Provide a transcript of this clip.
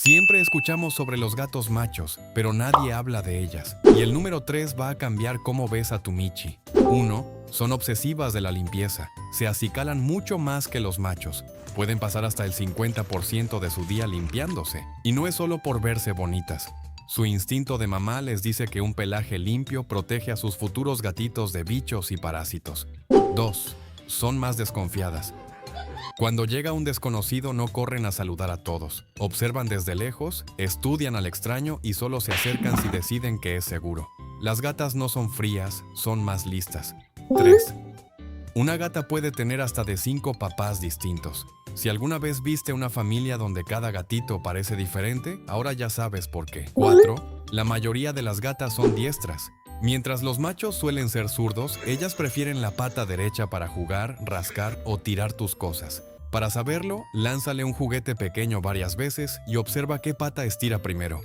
Siempre escuchamos sobre los gatos machos, pero nadie habla de ellas. Y el número 3 va a cambiar cómo ves a tu Michi. 1. Son obsesivas de la limpieza. Se acicalan mucho más que los machos. Pueden pasar hasta el 50% de su día limpiándose. Y no es solo por verse bonitas. Su instinto de mamá les dice que un pelaje limpio protege a sus futuros gatitos de bichos y parásitos. 2. Son más desconfiadas. Cuando llega un desconocido no corren a saludar a todos. Observan desde lejos, estudian al extraño y solo se acercan si deciden que es seguro. Las gatas no son frías, son más listas. 3. Una gata puede tener hasta de 5 papás distintos. Si alguna vez viste una familia donde cada gatito parece diferente, ahora ya sabes por qué. 4. La mayoría de las gatas son diestras. Mientras los machos suelen ser zurdos, ellas prefieren la pata derecha para jugar, rascar o tirar tus cosas. Para saberlo, lánzale un juguete pequeño varias veces y observa qué pata estira primero.